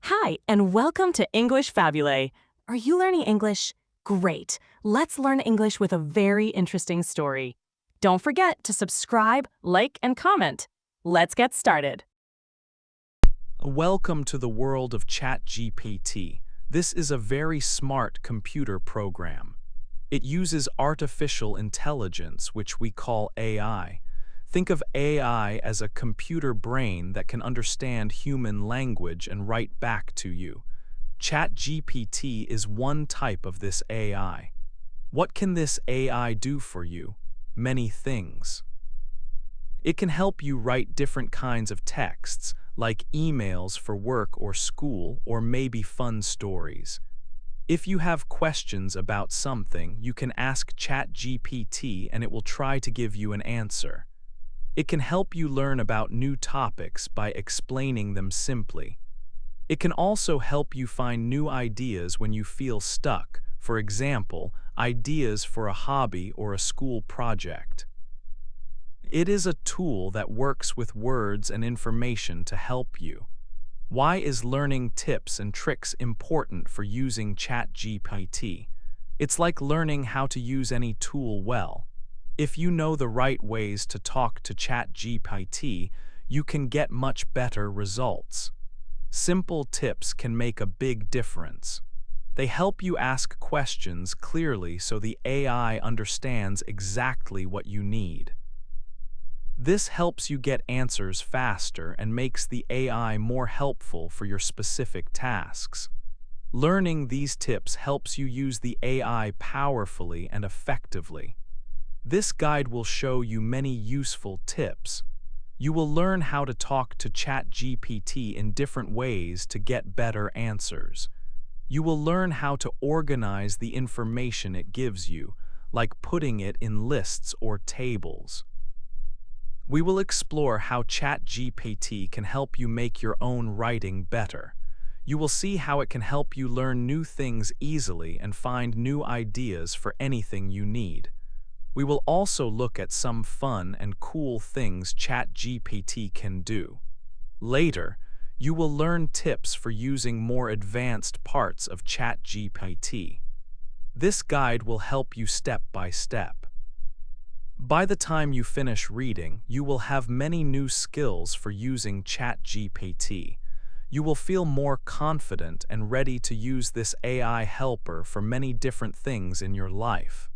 Hi, and welcome to English-Fabule. Are you learning English? Great. Let's learn English with a very interesting story. Don't forget to subscribe, like, and comment. Let's get started. Welcome to the world of ChatGPT. This is a very smart computer program. It uses artificial intelligence, which we call AI. Think of AI as a computer brain that can understand human language and write back to you. ChatGPT is one type of this AI. What can this AI do for you? Many things. It can help you write different kinds of texts, like emails for work or school, or maybe fun stories. If you have questions about something, you can ask ChatGPT and it will try to give you an answer. It can help you learn about new topics by explaining them simply. It can also help you find new ideas when you feel stuck, for example, ideas for a hobby or a school project. It is a tool that works with words and information to help you. Why is learning tips and tricks important for using ChatGPT? It's like learning how to use any tool well. If you know the right ways to talk to ChatGPT, you can get much better results. Simple tips can make a big difference. They help you ask questions clearly so the AI understands exactly what you need. This helps you get answers faster and makes the AI more helpful for your specific tasks. Learning these tips helps you use the AI powerfully and effectively. This guide will show you many useful tips. You will learn how to talk to ChatGPT in different ways to get better answers. You will learn how to organize the information it gives you, like putting it in lists or tables. We will explore how ChatGPT can help you make your own writing better. You will see how it can help you learn new things easily and find new ideas for anything you need. We will also look at some fun and cool things ChatGPT can do. Later, you will learn tips for using more advanced parts of ChatGPT. This guide will help you step by step. By the time you finish reading, you will have many new skills for using ChatGPT. You will feel more confident and ready to use this AI helper for many different things in your life.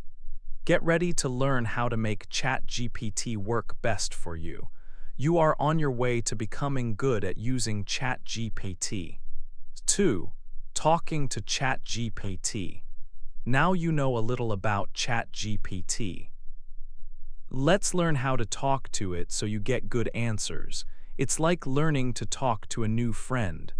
Get ready to learn how to make ChatGPT work best for you. You are on your way to becoming good at using ChatGPT. 2. Talking to ChatGPT. Now you know a little about ChatGPT. Let's learn how to talk to it so you get good answers. It's like learning to talk to a new friend.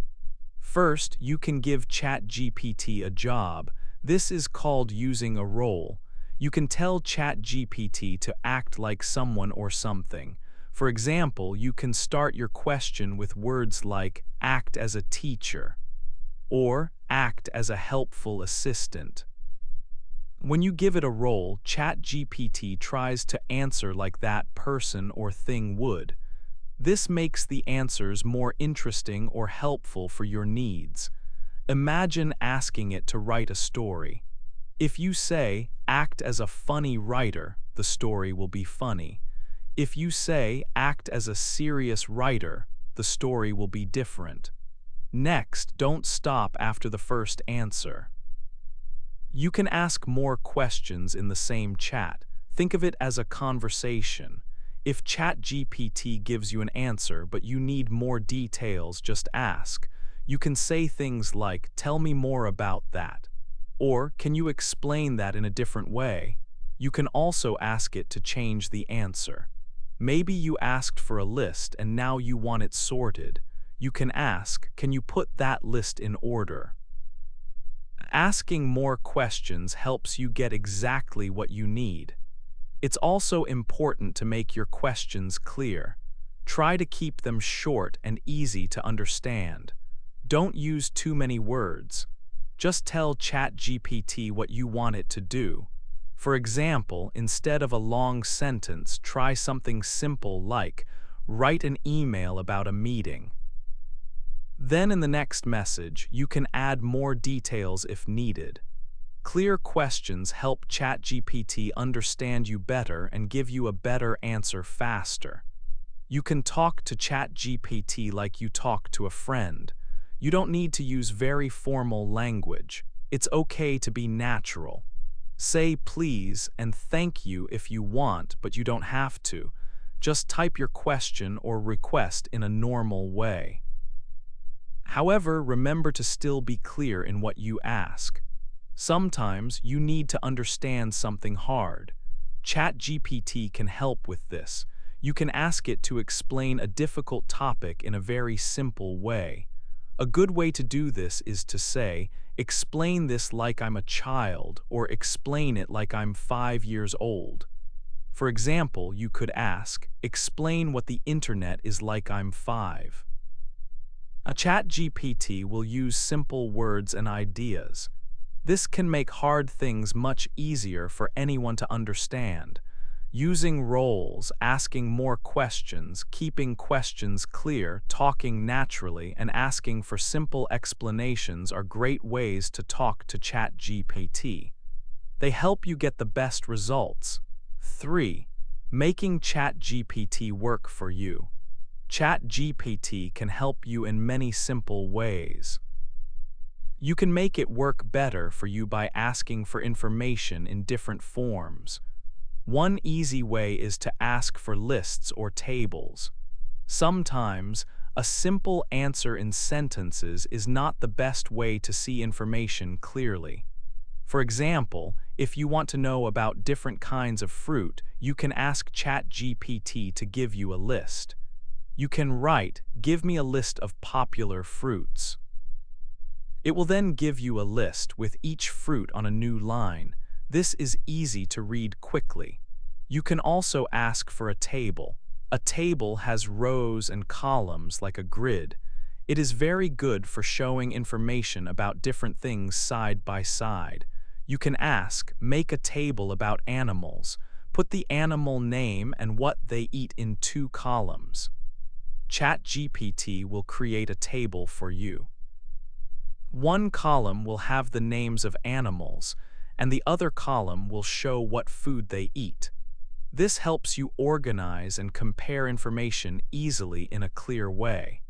First, you can give ChatGPT a job. This is called using a role. You can tell ChatGPT to act like someone or something. For example, you can start your question with words like act as a teacher or act as a helpful assistant. When you give it a role, ChatGPT tries to answer like that person or thing would. This makes the answers more interesting or helpful for your needs. Imagine asking it to write a story. If you say, act as a funny writer, the story will be funny. If you say, act as a serious writer, the story will be different. Next, don't stop after the first answer. You can ask more questions in the same chat. Think of it as a conversation. If ChatGPT gives you an answer but you need more details, just ask. You can say things like, tell me more about that. Or, can you explain that in a different way? You can also ask it to change the answer. Maybe you asked for a list and now you want it sorted. You can ask, can you put that list in order? Asking more questions helps you get exactly what you need. It's also important to make your questions clear. Try to keep them short and easy to understand. Don't use too many words. Just tell ChatGPT what you want it to do. For example, instead of a long sentence, try something simple like, write an email about a meeting. Then in the next message, you can add more details if needed. Clear questions help ChatGPT understand you better and give you a better answer faster. You can talk to ChatGPT like you talk to a friend. You don't need to use very formal language. It's okay to be natural. Say please and thank you if you want, but you don't have to. Just type your question or request in a normal way. However, remember to still be clear in what you ask. Sometimes you need to understand something hard. ChatGPT can help with this. You can ask it to explain a difficult topic in a very simple way. A good way to do this is to say, "Explain this like I'm a child," or "Explain it like I'm 5 years old." For example, you could ask, "Explain what the internet is like I'm 5." A ChatGPT will use simple words and ideas. This can make hard things much easier for anyone to understand. Using roles, asking more questions, keeping questions clear, talking naturally, and asking for simple explanations are great ways to talk to ChatGPT. They help you get the best results. 3. Making ChatGPT work for you. ChatGPT can help you in many simple ways. You can make it work better for you by asking for information in different forms. One easy way is to ask for lists or tables. Sometimes, a simple answer in sentences is not the best way to see information clearly. For example, if you want to know about different kinds of fruit, you can ask ChatGPT to give you a list. You can write, "Give me a list of popular fruits." It will then give you a list with each fruit on a new line. This is easy to read quickly. You can also ask for a table. A table has rows and columns like a grid. It is very good for showing information about different things side by side. You can ask, "Make a table about animals." Put the animal name and what they eat in 2 columns. ChatGPT will create a table for you. One column will have the names of animals, and the other column will show what food they eat. This helps you organize and compare information easily in a clear way.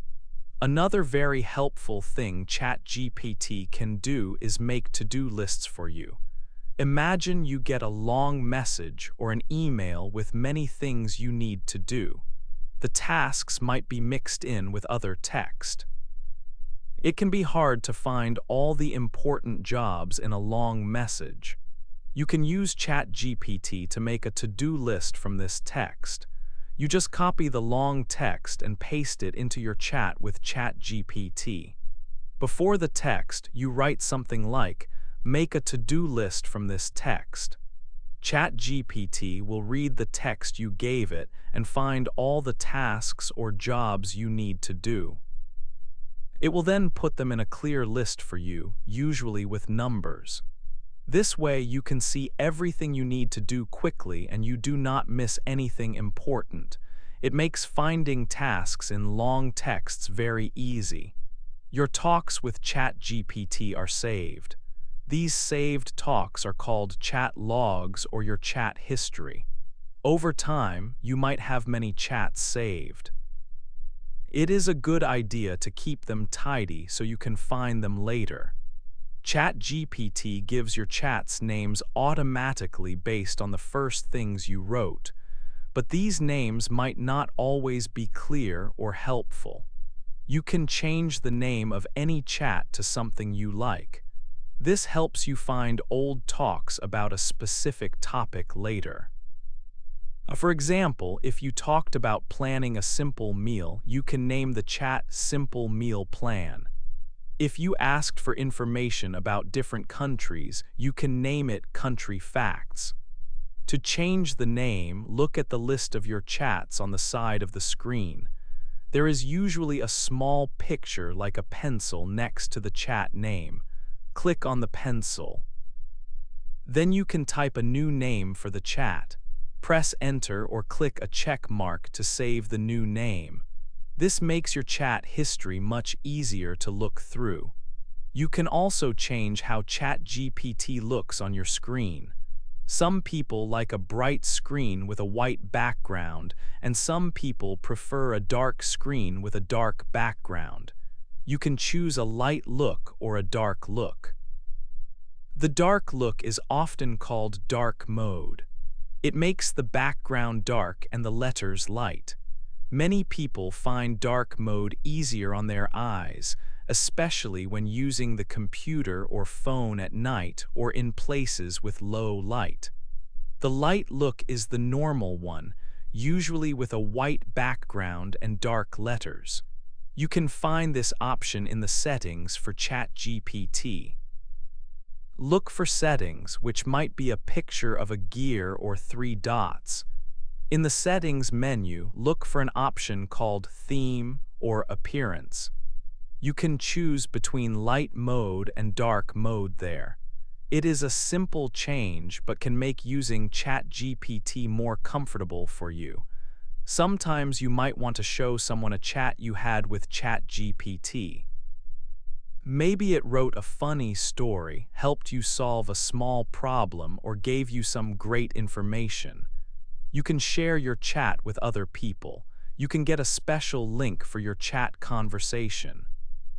Another very helpful thing ChatGPT can do is make to-do lists for you. Imagine you get a long message or an email with many things you need to do. The tasks might be mixed in with other text. It can be hard to find all the important jobs in a long message. You can use ChatGPT to make a to-do list from this text. You just copy the long text and paste it into your chat with ChatGPT. Before the text, you write something like, "Make a to-do list from this text." ChatGPT will read the text you gave it and find all the tasks or jobs you need to do. It will then put them in a clear list for you, usually with numbers. This way you can see everything you need to do quickly and you do not miss anything important. It makes finding tasks in long texts very easy. Your talks with ChatGPT are saved. These saved talks are called chat logs or your chat history. Over time, you might have many chats saved. It is a good idea to keep them tidy so you can find them later. ChatGPT gives your chats names automatically based on the first things you wrote, but these names might not always be clear or helpful. You can change the name of any chat to something you like. This helps you find old talks about a specific topic later. For example, if you talked about planning a simple meal, you can name the chat "Simple Meal Plan." If you asked for information about different countries, you can name it "Country Facts." To change the name, look at the list of your chats on the side of the screen. There is usually a small picture like a pencil next to the chat name. Click on the pencil. Then you can type a new name for the chat. Press Enter or click a check mark to save the new name. This makes your chat history much easier to look through. You can also change how ChatGPT looks on your screen. Some people like a bright screen with a white background, and some people prefer a dark screen with a dark background. You can choose a light look or a dark look. The dark look is often called dark mode. It makes the background dark and the letters light. Many people find dark mode easier on their eyes, especially when using the computer or phone at night or in places with low light. The light look is the normal one, usually with a white background and dark letters. You can find this option in the settings for ChatGPT. Look for settings, which might be a picture of a gear or 3 dots. In the Settings menu, look for an option called Theme or Appearance. You can choose between light mode and dark mode there. It is a simple change but can make using ChatGPT more comfortable for you. Sometimes you might want to show someone a chat you had with ChatGPT. Maybe it wrote a funny story, helped you solve a small problem, or gave you some great information. You can share your chat with other people. You can get a special link for your chat conversation.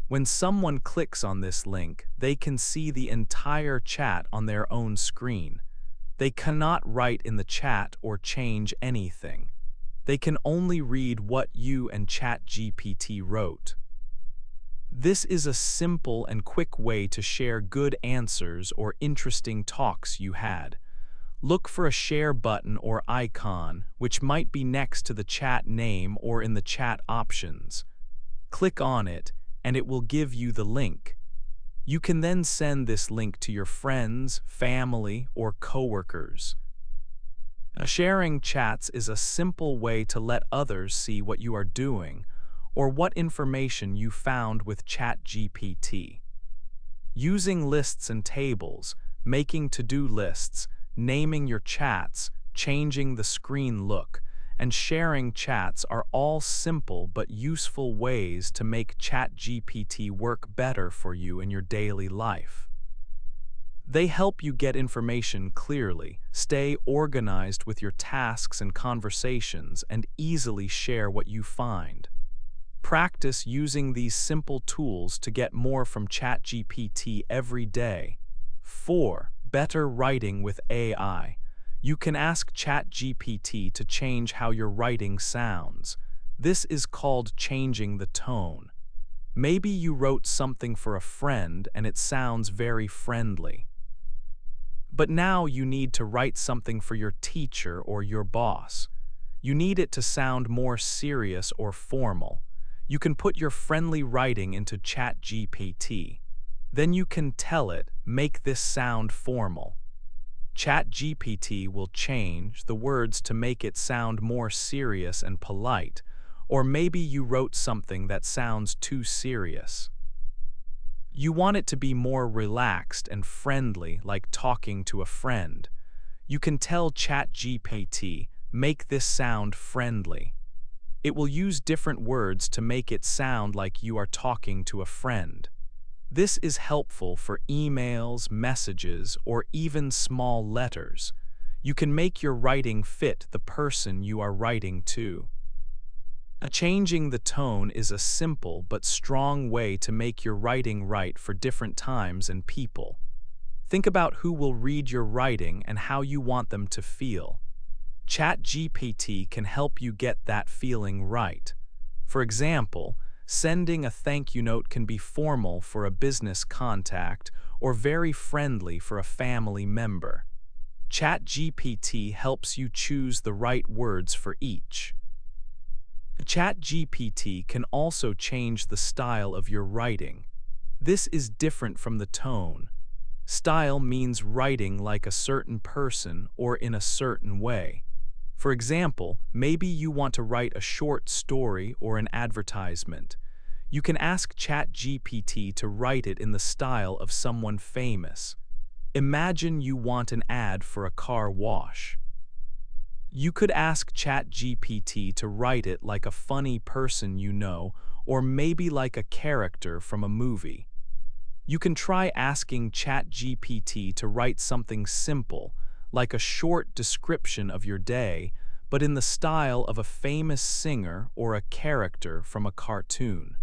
When someone clicks on this link, they can see the entire chat on their own screen. They cannot write in the chat or change anything. They can only read what you and ChatGPT wrote. This is a simple and quick way to share good answers or interesting talks you had. Look for a share button or icon, which might be next to the chat name or in the chat options. Click on it, and it will give you the link. You can then send this link to your friends, family, or coworkers. Sharing chats is a simple way to let others see what you are doing or what information you found with ChatGPT. Using lists and tables, making to-do lists, naming your chats, changing the screen look, and sharing chats are all simple but useful ways to make ChatGPT work better for you in your daily life. They help you get information clearly, stay organized with your tasks and conversations, and easily share what you find. Practice using these simple tools to get more from ChatGPT every day. 4. Better writing with AI. You can ask ChatGPT to change how your writing sounds. This is called changing the tone. Maybe you wrote something for a friend and it sounds very friendly. But now you need to write something for your teacher or your boss. You need it to sound more serious or formal. You can put your friendly writing into ChatGPT. Then you can tell it, make this sound formal. ChatGPT will change the words to make it sound more serious and polite, or maybe you wrote something that sounds too serious. You want it to be more relaxed and friendly, like talking to a friend. You can tell ChatGPT, make this sound friendly. It will use different words to make it sound like you are talking to a friend. This is helpful for emails, messages, or even small letters. You can make your writing fit the person you are writing to. Changing the tone is a simple but strong way to make your writing right for different times and people. Think about who will read your writing and how you want them to feel. ChatGPT can help you get that feeling right. For example, sending a thank you note can be formal for a business contact or very friendly for a family member. ChatGPT helps you choose the right words for each. ChatGPT can also change the style of your writing. This is different from the tone. Style means writing like a certain person or in a certain way. For example, maybe you want to write a short story or an advertisement. You can ask ChatGPT to write it in the style of someone famous. Imagine you want an ad for a car wash. You could ask ChatGPT to write it like a funny person you know, or maybe like a character from a movie. You can try asking ChatGPT to write something simple, like a short description of your day, but in the style of a famous singer or a character from a cartoon.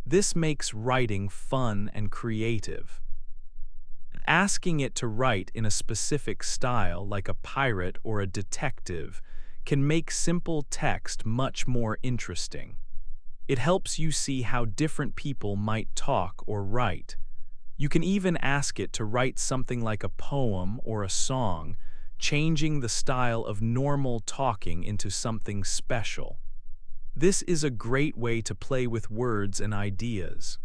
This makes writing fun and creative. Asking it to write in a specific style, like a pirate or a detective, can make simple text much more interesting. It helps you see how different people might talk or write. You can even ask it to write something like a poem or a song, changing the style of normal talking into something special. This is a great way to play with words and ideas.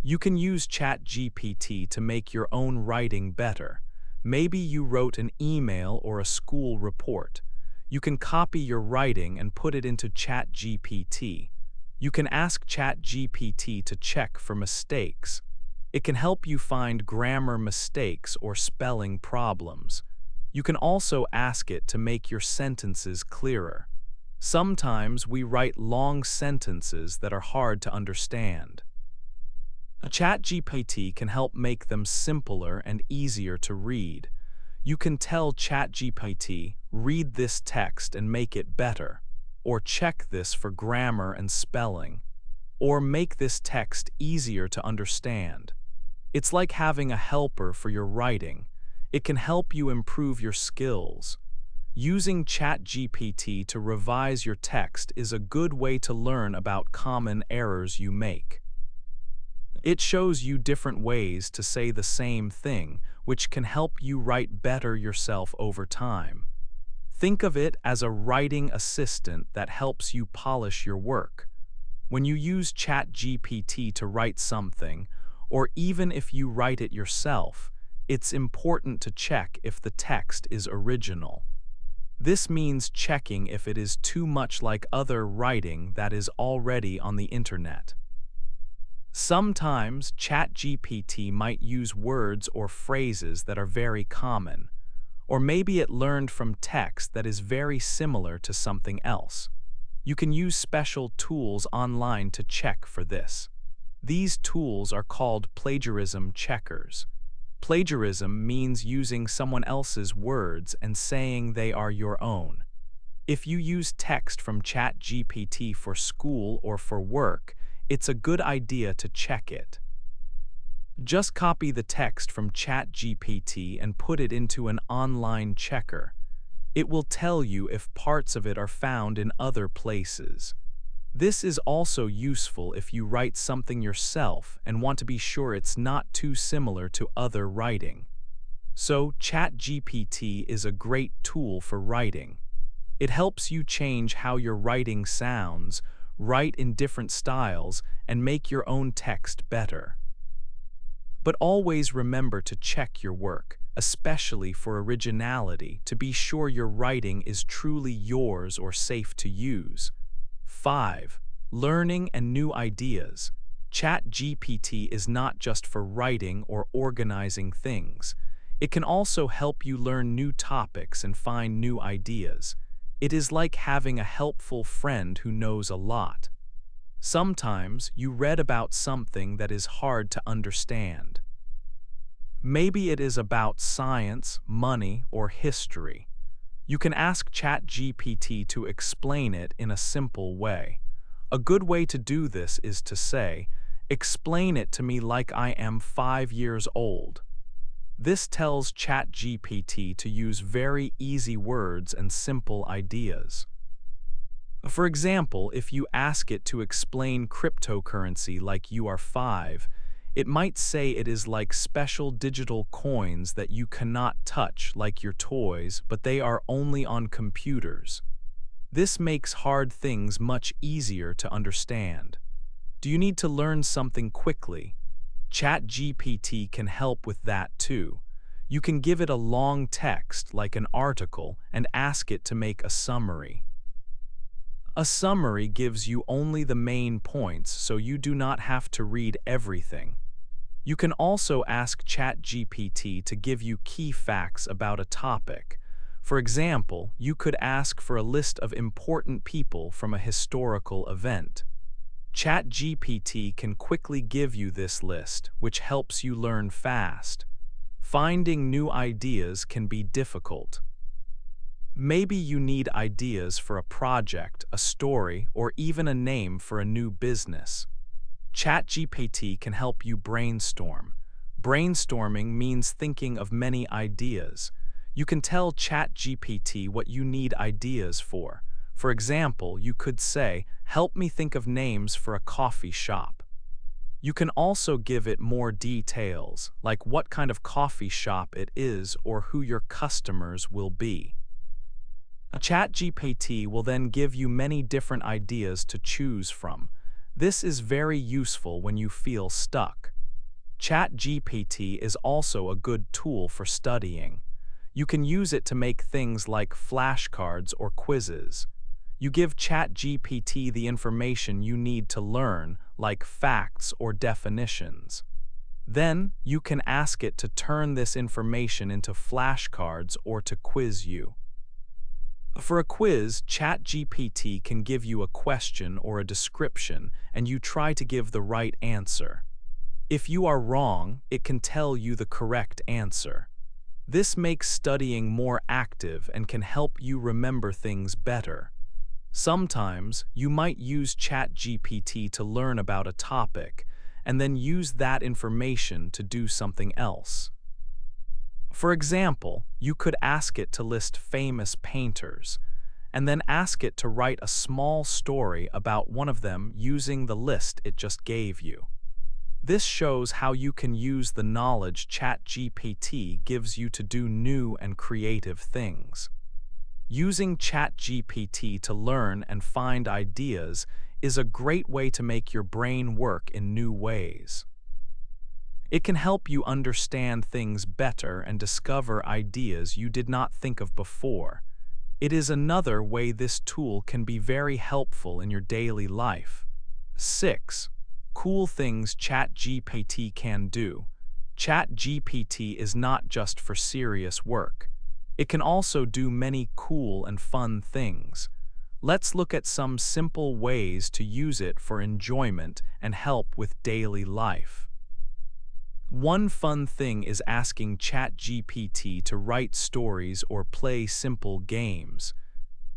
You can use ChatGPT to make your own writing better. Maybe you wrote an email or a school report. You can copy your writing and put it into ChatGPT. You can ask ChatGPT to check for mistakes. It can help you find grammar mistakes or spelling problems. You can also ask it to make your sentences clearer. Sometimes we write long sentences that are hard to understand. ChatGPT can help make them simpler and easier to read. You can tell ChatGPT, read this text and make it better, or check this for grammar and spelling, or make this text easier to understand. It's like having a helper for your writing. It can help you improve your skills. Using ChatGPT to revise your text is a good way to learn about common errors you make. It shows you different ways to say the same thing, which can help you write better yourself over time. Think of it as a writing assistant that helps you polish your work. When you use ChatGPT to write something, or even if you write it yourself, it's important to check if the text is original. This means checking if it is too much like other writing that is already on the internet. Sometimes ChatGPT might use words or phrases that are very common, or maybe it learned from text that is very similar to something else. You can use special tools online to check for this. These tools are called plagiarism checkers. Plagiarism means using someone else's words and saying they are your own. If you use text from ChatGPT for school or for work, it's a good idea to check it. Just copy the text from ChatGPT and put it into an online checker. It will tell you if parts of it are found in other places. This is also useful if you write something yourself and want to be sure it's not too similar to other writing. So, ChatGPT is a great tool for writing. It helps you change how your writing sounds, write in different styles, and make your own text better. But always remember to check your work, especially for originality, to be sure your writing is truly yours or safe to use. 5. Learning and new ideas. ChatGPT is not just for writing or organizing things. It can also help you learn new topics and find new ideas. It is like having a helpful friend who knows a lot. Sometimes you read about something that is hard to understand. Maybe it is about science, money, or history. You can ask ChatGPT to explain it in a simple way. A good way to do this is to say, "Explain it to me like I am 5 years old." This tells ChatGPT to use very easy words and simple ideas. For example, if you ask it to explain cryptocurrency like you are 5, it might say it is like special digital coins that you cannot touch like your toys, but they are only on computers. This makes hard things much easier to understand. Do you need to learn something quickly? ChatGPT can help with that too. You can give it a long text like an article and ask it to make a summary. A summary gives you only the main points, so you do not have to read everything. You can also ask ChatGPT to give you key facts about a topic. For example, you could ask for a list of important people from a historical event. ChatGPT can quickly give you this list, which helps you learn fast. Finding new ideas can be difficult. Maybe you need ideas for a project, a story, or even a name for a new business. ChatGPT can help you brainstorm. Brainstorming means thinking of many ideas. You can tell ChatGPT what you need ideas for. For example, you could say, "Help me think of names for a coffee shop." You can also give it more details, like what kind of coffee shop it is or who your customers will be. ChatGPT will then give you many different ideas to choose from. This is very useful when you feel stuck. ChatGPT is also a good tool for studying. You can use it to make things like flashcards or quizzes. You give ChatGPT the information you need to learn, like facts or definitions. Then, you can ask it to turn this information into flashcards or to quiz you. For a quiz, ChatGPT can give you a question or a description, and you try to give the right answer. If you are wrong, it can tell you the correct answer. This makes studying more active and can help you remember things better. Sometimes, you might use ChatGPT to learn about a topic, and then use that information to do something else. For example, you could ask it to list famous painters, and then ask it to write a small story about one of them using the list it just gave you. This shows how you can use the knowledge ChatGPT gives you to do new and creative things. Using ChatGPT to learn and find ideas is a great way to make your brain work in new ways. It can help you understand things better and discover ideas you did not think of before. It is another way this tool can be very helpful in your daily life. 6. Cool things ChatGPT can do. ChatGPT is not just for serious work. It can also do many cool and fun things. Let's look at some simple ways to use it for enjoyment and help with daily life. One fun thing is asking ChatGPT to write stories or play simple games.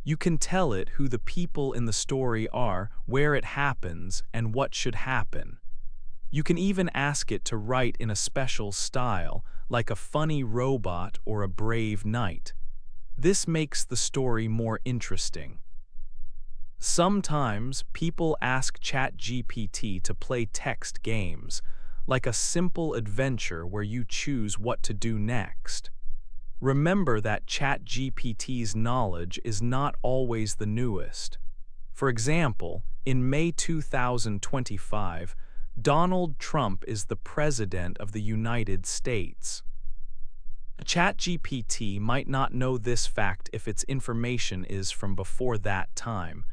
You can tell it who the people in the story are, where it happens, and what should happen. You can even ask it to write in a special style, like a funny robot or a brave knight. This makes the story more interesting. Sometimes, people ask ChatGPT to play text games, like a simple adventure where you choose what to do next. Remember that ChatGPT's knowledge is not always the newest. For example, in May 2025, Donald Trump is the President of the United States. ChatGPT might not know this fact if its information is from before that time,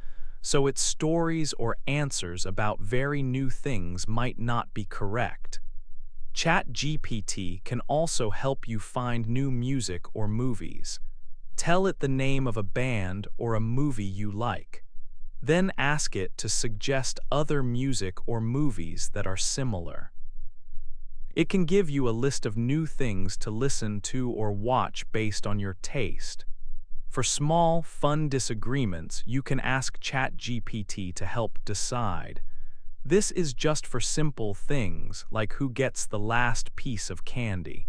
so its stories or answers about very new things might not be correct. ChatGPT can also help you find new music or movies. Tell it the name of a band or a movie you like. Then ask it to suggest other music or movies that are similar. It can give you a list of new things to listen to or watch based on your taste. For small, fun disagreements, you can ask ChatGPT to help decide. This is just for simple things like who gets the last piece of candy.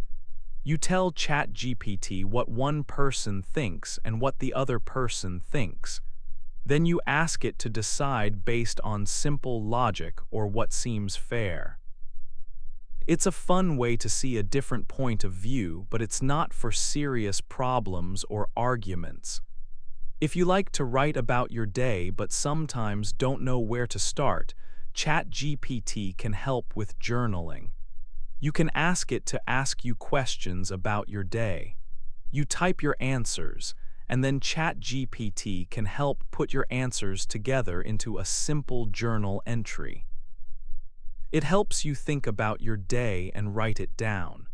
You tell ChatGPT what one person thinks and what the other person thinks. Then you ask it to decide based on simple logic or what seems fair. It's a fun way to see a different point of view, but it's not for serious problems or arguments. If you like to write about your day but sometimes don't know where to start, ChatGPT can help with journaling. You can ask it to ask you questions about your day. You type your answers, and then ChatGPT can help put your answers together into a simple journal entry. It helps you think about your day and write it down.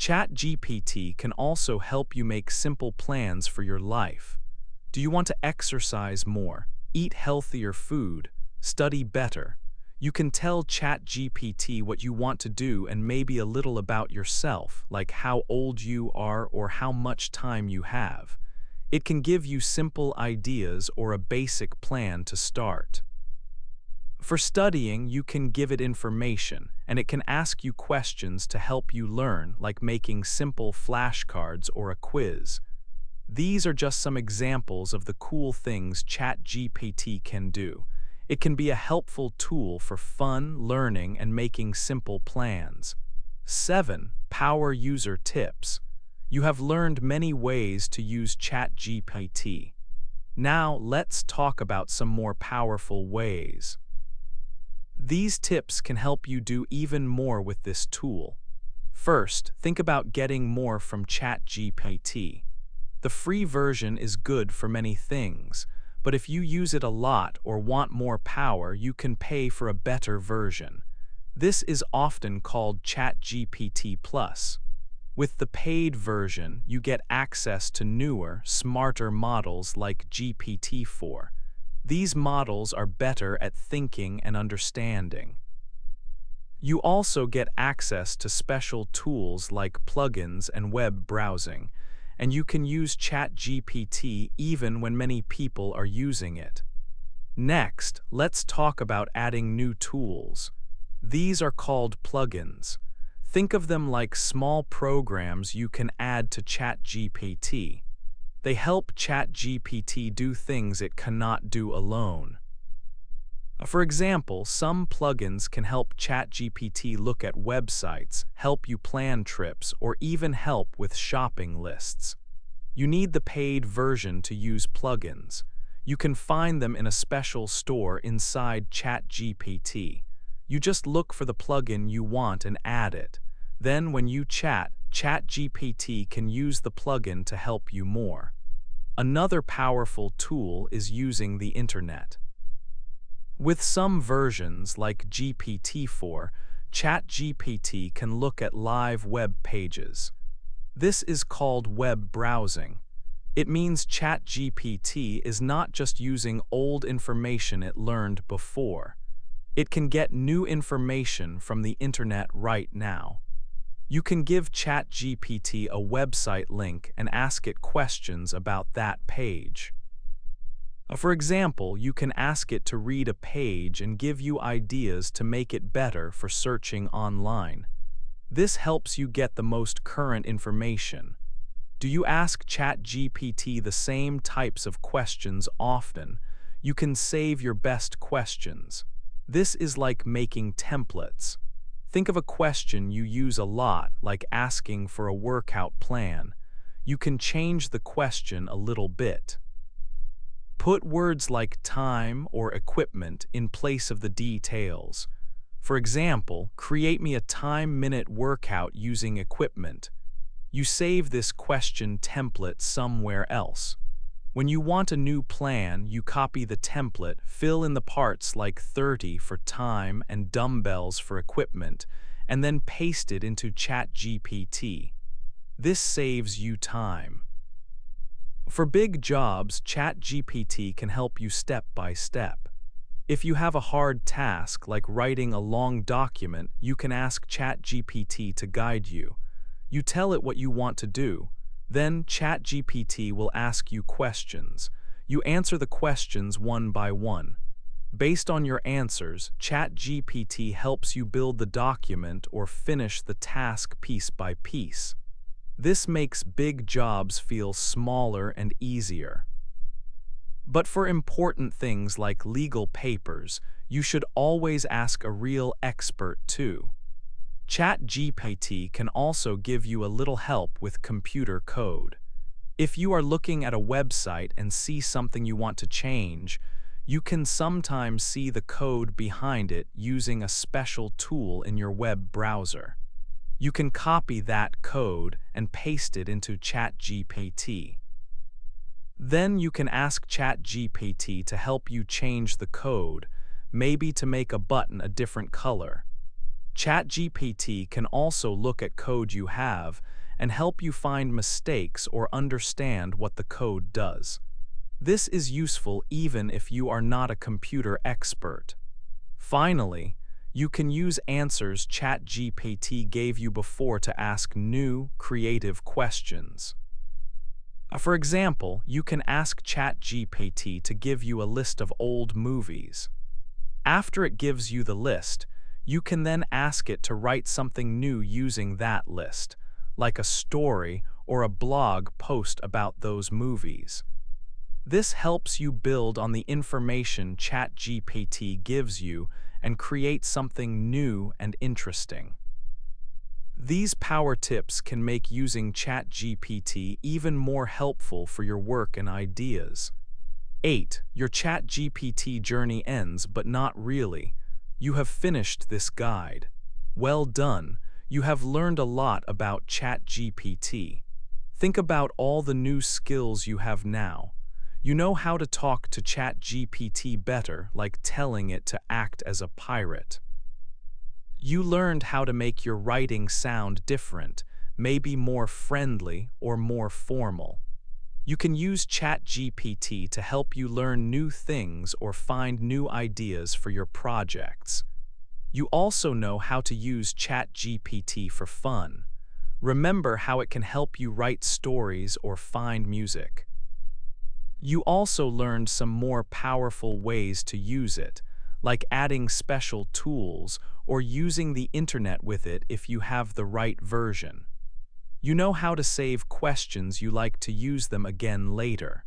ChatGPT can also help you make simple plans for your life. Do you want to exercise more, eat healthier food, study better? You can tell ChatGPT what you want to do and maybe a little about yourself, like how old you are or how much time you have. It can give you simple ideas or a basic plan to start. For studying, you can give it information, and it can ask you questions to help you learn, like making simple flashcards or a quiz. These are just some examples of the cool things ChatGPT can do. It can be a helpful tool for fun, learning, and making simple plans. 7. Power user tips. You have learned many ways to use ChatGPT. Now let's talk about some more powerful ways. These tips can help you do even more with this tool. First, think about getting more from ChatGPT. The free version is good for many things, but if you use it a lot or want more power, you can pay for a better version. This is often called ChatGPT Plus. With the paid version, you get access to newer, smarter models like GPT-4. These models are better at thinking and understanding. You also get access to special tools like plugins and web browsing, and you can use ChatGPT even when many people are using it. Next, let's talk about adding new tools. These are called plugins. Think of them like small programs you can add to ChatGPT. They help ChatGPT do things it cannot do alone. For example, some plugins can help ChatGPT look at websites, help you plan trips, or even help with shopping lists. You need the paid version to use plugins. You can find them in a special store inside ChatGPT. You just look for the plugin you want and add it. Then when you chat, ChatGPT can use the plugin to help you more. Another powerful tool is using the internet. With some versions, like GPT-4, ChatGPT can look at live web pages. This is called web browsing. It means ChatGPT is not just using old information it learned before. It can get new information from the internet right now. You can give ChatGPT a website link and ask it questions about that page. For example, you can ask it to read a page and give you ideas to make it better for searching online. This helps you get the most current information. Do you ask ChatGPT the same types of questions often? You can save your best questions. This is like making templates. Think of a question you use a lot, like asking for a workout plan. You can change the question a little bit. Put words like time or equipment in place of the details. For example, create me a time-minute workout using equipment. You save this question template somewhere else. When you want a new plan, you copy the template, fill in the parts like 30 for time and dumbbells for equipment, and then paste it into ChatGPT. This saves you time. For big jobs, ChatGPT can help you step by step. If you have a hard task like writing a long document, you can ask ChatGPT to guide you. You tell it what you want to do. Then ChatGPT will ask you questions. You answer the questions one by one. Based on your answers, ChatGPT helps you build the document or finish the task piece by piece. This makes big jobs feel smaller and easier. But for important things like legal papers, you should always ask a real expert too. ChatGPT can also give you a little help with computer code. If you are looking at a website and see something you want to change, you can sometimes see the code behind it using a special tool in your web browser. You can copy that code and paste it into ChatGPT. Then you can ask ChatGPT to help you change the code, maybe to make a button a different color. ChatGPT can also look at code you have and help you find mistakes or understand what the code does. This is useful even if you are not a computer expert. Finally, you can use answers ChatGPT gave you before to ask new, creative questions. For example, you can ask ChatGPT to give you a list of old movies. After it gives you the list, you can then ask it to write something new using that list, like a story or a blog post about those movies. This helps you build on the information ChatGPT gives you and create something new and interesting. These power tips can make using ChatGPT even more helpful for your work and ideas. 8. Your ChatGPT journey ends, but not really. You have finished this guide. Well done. You have learned a lot about ChatGPT. Think about all the new skills you have now. You know how to talk to ChatGPT better, like telling it to act as a pirate. You learned how to make your writing sound different, maybe more friendly or more formal. You can use ChatGPT to help you learn new things or find new ideas for your projects. You also know how to use ChatGPT for fun. Remember how it can help you write stories or find music. You also learned some more powerful ways to use it, like adding special tools or using the internet with it if you have the right version. You know how to save questions you like to use them again later.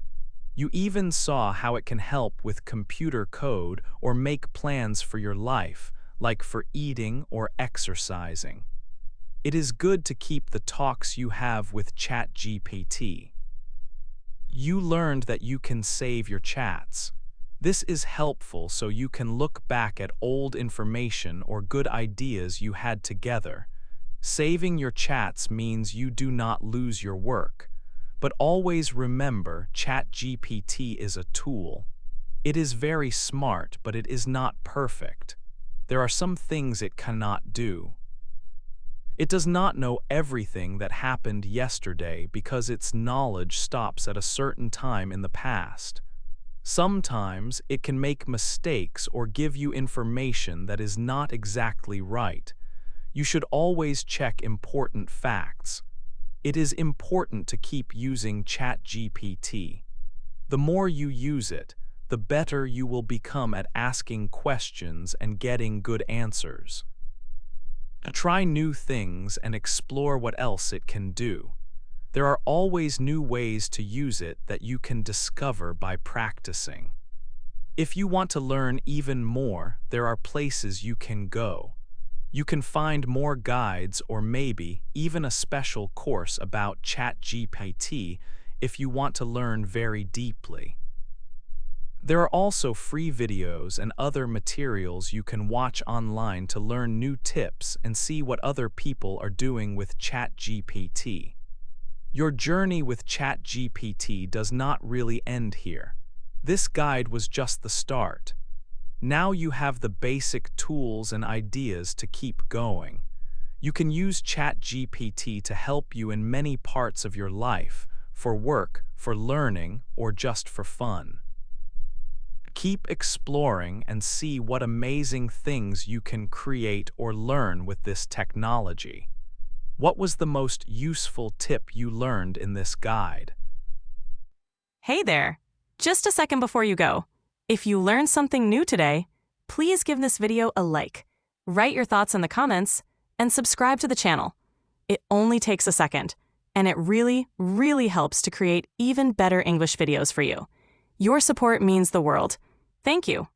You even saw how it can help with computer code or make plans for your life, like for eating or exercising. It is good to keep the talks you have with ChatGPT. You learned that you can save your chats. This is helpful so you can look back at old information or good ideas you had together. Saving your chats means you do not lose your work. But always remember, ChatGPT is a tool. It is very smart, but it is not perfect. There are some things it cannot do. It does not know everything that happened yesterday because its knowledge stops at a certain time in the past. Sometimes it can make mistakes or give you information that is not exactly right. You should always check important facts. It is important to keep using ChatGPT. The more you use it, the better you will become at asking questions and getting good answers. Try new things and explore what else it can do. There are always new ways to use it that you can discover by practicing. If you want to learn even more, there are places you can go. You can find more guides or maybe even a special course about ChatGPT if you want to learn very deeply. There are also free videos and other materials you can watch online to learn new tips and see what other people are doing with ChatGPT. Your journey with ChatGPT does not really end here. This guide was just the start. Now you have the basic tools and ideas to keep going. You can use ChatGPT to help you in many parts of your life, for work, for learning, or just for fun. Keep exploring and see what amazing things you can create or learn with this technology. What was the most useful tip you learned in this guide? Hey there! Just a second before you go. If you learned something new today, please give this video a like, write your thoughts in the comments, and subscribe to the channel. It only takes a second, and it really, really helps to create even better English videos for you. Your support means the world. Thank you.